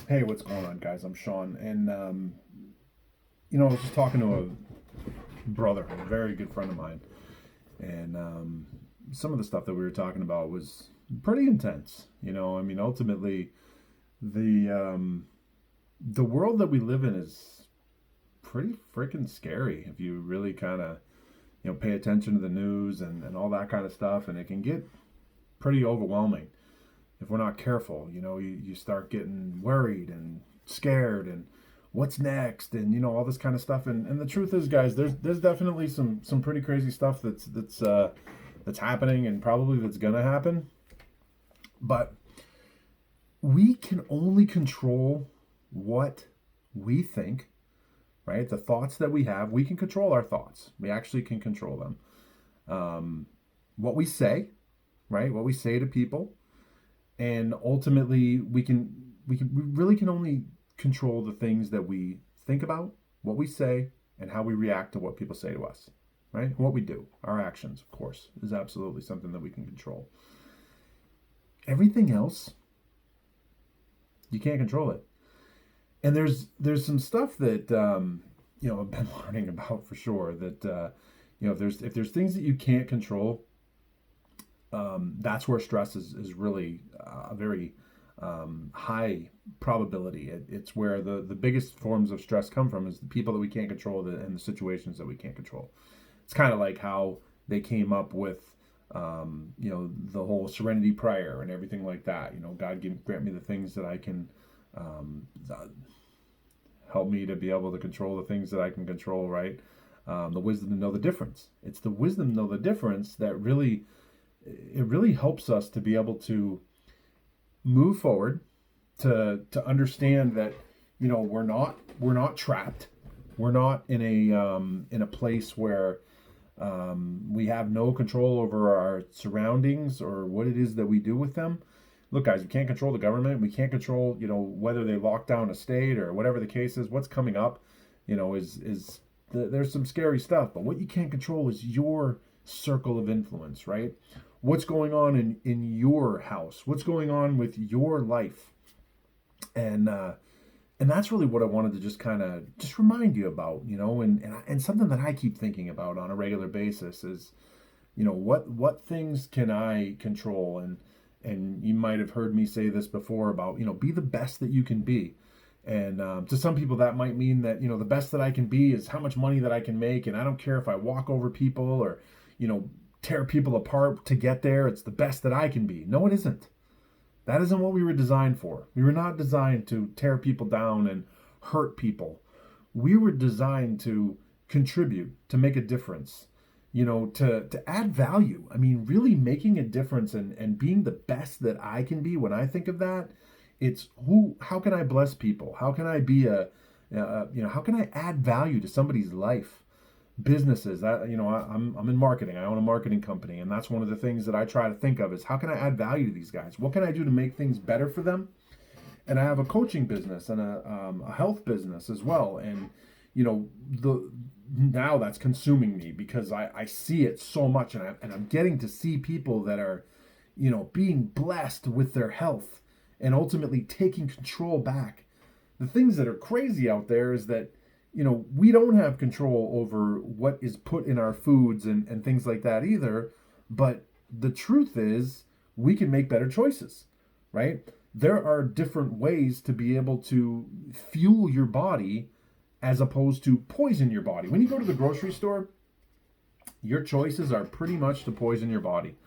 Hey, what's going on, guys? I'm Sean, and I was just talking to a brother, a very good friend of mine, and some of the stuff that we were talking about was pretty intense. Ultimately, the the world that we live in is pretty freaking scary if you really kind of pay attention to the news and all that kind of stuff, and it can get pretty overwhelming if we're not careful. You start getting worried and scared and what's next and all this kind of stuff. And the truth is, guys, there's definitely some pretty crazy stuff that's happening and probably that's gonna happen. But we can only control what we think, right? The thoughts that we have, we can control our thoughts. We actually can control them. What we say, right? What we say to people, and ultimately we really can only control the things that we think about, what we say, and how we react to what people say to us, right? What we do, our actions, of course, is absolutely something that we can control. Everything else, you can't control it. And there's some stuff that I've been learning about for sure. That if there's things that you can't control, that's where stress is really a very high probability. It's where the biggest forms of stress come from is the people that we can't control and the situations that we can't control. It's kind of like how they came up with the whole serenity prayer and everything like that. God grant me the things that I can help me to be able to control the things that I can control, right? The wisdom to know the difference. It's the wisdom to know the difference that really helps us to be able to move forward, to understand that we're not trapped. We're not in a place where we have no control over our surroundings or what it is that we do with them. Look, guys, we can't control the government. We can't control whether they lock down a state or whatever the case is. What's coming up, there's some scary stuff. But what you can't control is your circle of influence, right? What's going on in your house? What's going on with your life? And that's really what I wanted to just kind of just remind you about, and something that I keep thinking about on a regular basis is, what things can I control? And you might have heard me say this before about, be the best that you can be. And to some people that might mean that, the best that I can be is how much money that I can make, and I don't care if I walk over people or tear people apart to get there. It's the best that I can be. No, it isn't. That isn't what we were designed for. We were not designed to tear people down and hurt people. We were designed to contribute, to make a difference, to add value. I mean, really making a difference and being the best that I can be. When I think of that, it's how can I bless people? How can I be how can I add value to somebody's life? Businesses. I'm in marketing. I own a marketing company, and that's one of the things that I try to think of is how can I add value to these guys? What can I do to make things better for them? And I have a coaching business and a health business as well, and the now that's consuming me because I see it so much, and I'm getting to see people that are being blessed with their health and ultimately taking control back. The things that are crazy out there is that we don't have control over what is put in our foods and things like that either. But the truth is, we can make better choices, right? There are different ways to be able to fuel your body as opposed to poison your body. When you go to the grocery store, your choices are pretty much to poison your body.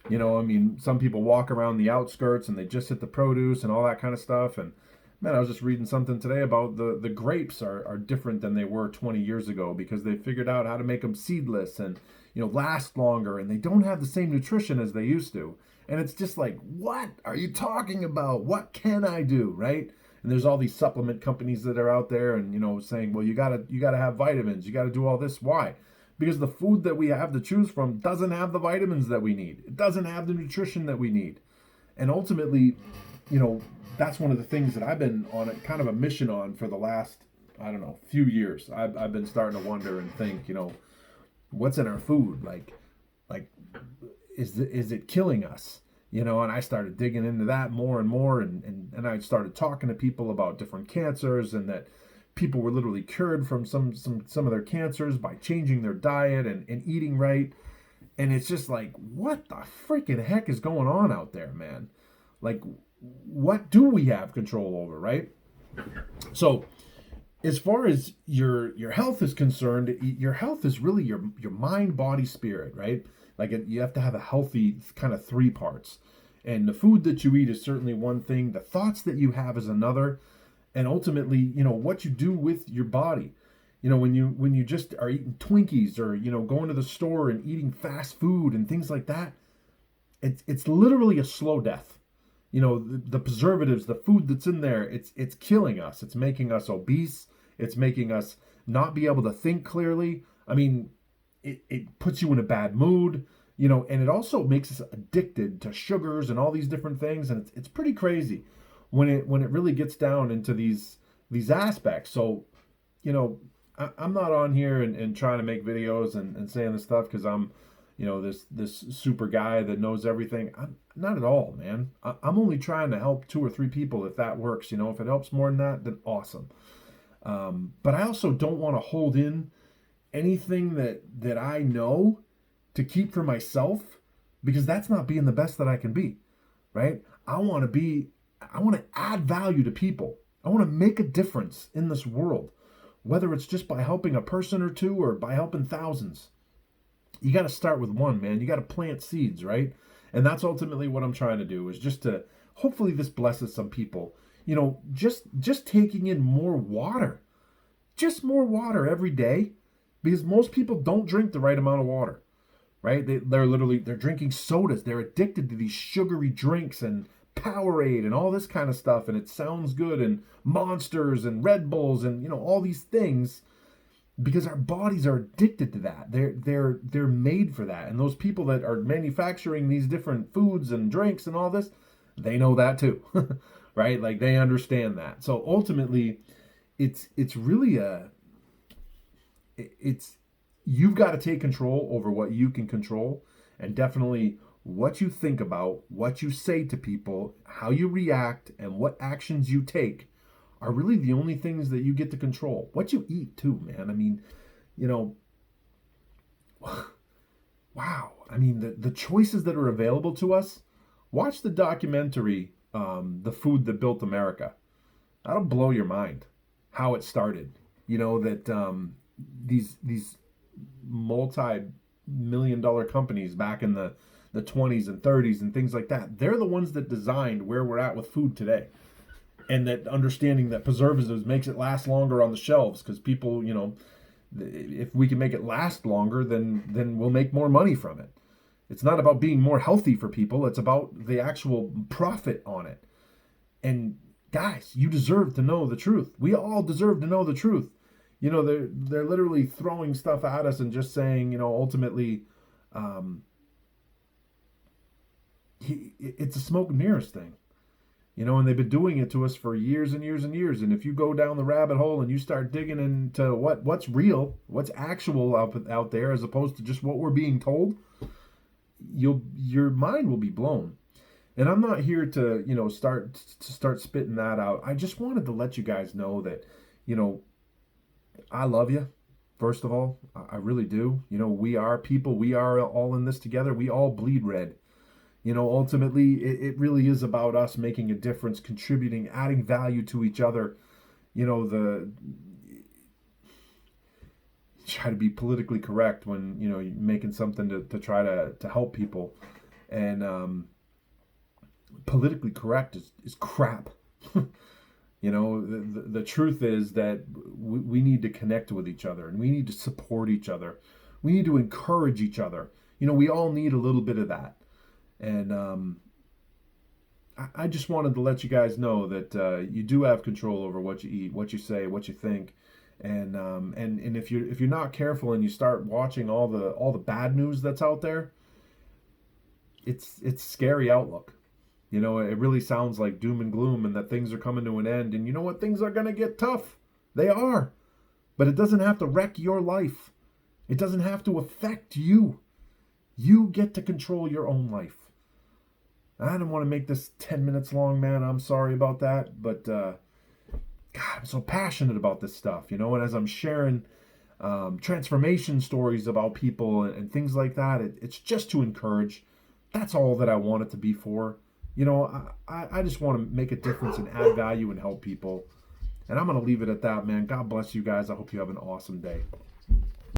Some people walk around the outskirts and they just hit the produce and all that kind of stuff. And man, I was just reading something today about the grapes are different than they were 20 years ago because they figured out how to make them seedless and, last longer, and they don't have the same nutrition as they used to. And it's just like, what are you talking about? What can I do, right? And there's all these supplement companies that are out there and, saying, well, you gotta have vitamins. You gotta do all this. Why? Because the food that we have to choose from doesn't have the vitamins that we need. It doesn't have the nutrition that we need. And ultimately, that's one of the things that I've been on a kind of a mission on for the last, I don't know, few years. I've been starting to wonder and think, what's in our food? Like, is it killing us? And I started digging into that more and more, and I started talking to people about different cancers, and that people were literally cured from some of their cancers by changing their diet and eating right. And it's just like, what the freaking heck is going on out there, man? Like, what do we have control over, right? So as far as your health is concerned, your health is really your mind, body, spirit, right? Like you have to have a healthy kind of three parts. And the food that you eat is certainly one thing. The thoughts that you have is another. And ultimately, what you do with your body. When you just are eating Twinkies, or going to the store and eating fast food and things like that, it's literally a slow death. The preservatives, the food that's in there, it's killing us. It's making us obese. It's making us not be able to think clearly. I mean, it puts you in a bad mood, and it also makes us addicted to sugars and all these different things. And it's pretty crazy when it really gets down into these aspects. So, I'm not on here and trying to make videos and saying this stuff because I'm, this super guy that knows everything. I'm not at all, man. I'm only trying to help 2 or 3 people if that works. If it helps more than that, then awesome. But I also don't want to hold in anything that I know to keep for myself, because that's not being the best that I can be, right? I want to add value to people. I want to make a difference in this world, whether it's just by helping a person or 2 or by helping thousands. You got to start with one, man. You got to plant seeds, right? And that's ultimately what I'm trying to do, is just to, hopefully this blesses some people. Just taking in more water. Just more water every day, because most people don't drink the right amount of water, right? They're drinking sodas. They're addicted to these sugary drinks and Powerade and all this kind of stuff, and it sounds good, and Monsters and Red Bulls and all these things, because our bodies are addicted to that. They're made for that. And those people that are manufacturing these different foods and drinks and all this, they know that too. Right? Like, they understand that. So ultimately, it's really you've got to take control over what you can control, and definitely what you think about, what you say to people, how you react, and what actions you take are really the only things that you get to control. What you eat too, man. I mean, wow. I mean, the choices that are available to us. Watch the documentary, The Food That Built America. That'll blow your mind how it started. That these multi-million-dollar companies back in the 20s and 30s and things like that, they're the ones that designed where we're at with food today. And that understanding that preservatives makes it last longer on the shelves, because people, if we can make it last longer, then we'll make more money from it. It's not about being more healthy for people. It's about the actual profit on it. And guys, you deserve to know the truth. We all deserve to know the truth. They're literally throwing stuff at us and just saying, ultimately, it's a smoke and mirrors thing. And they've been doing it to us for years and years and years. And if you go down the rabbit hole and you start digging into what's real, what's actual out there, as opposed to just what we're being told, your mind will be blown. And I'm not here to start spitting that out. I just wanted to let you guys know that I love you. First of all, I really do. We are people. We are all in this together. We all bleed red. Ultimately, it really is about us making a difference, contributing, adding value to each other. Try to be politically correct when, you're making something to try to help people. And politically correct is crap. The truth is that we need to connect with each other, and we need to support each other. We need to encourage each other. We all need a little bit of that. And I just wanted to let you guys know that you do have control over what you eat, what you say, what you think, and if you're not careful and you start watching all the bad news that's out there, it's scary outlook. It really sounds like doom and gloom, and that things are coming to an end. And you know what? Things are gonna get tough. They are, but it doesn't have to wreck your life. It doesn't have to affect you. You get to control your own life. I didn't want to make this 10 minutes long, man. I'm sorry about that. But, God, I'm so passionate about this stuff, and as I'm sharing transformation stories about people and things like that, it's just to encourage. That's all that I want it to be for. I just want to make a difference and add value and help people. And I'm going to leave it at that, man. God bless you guys. I hope you have an awesome day.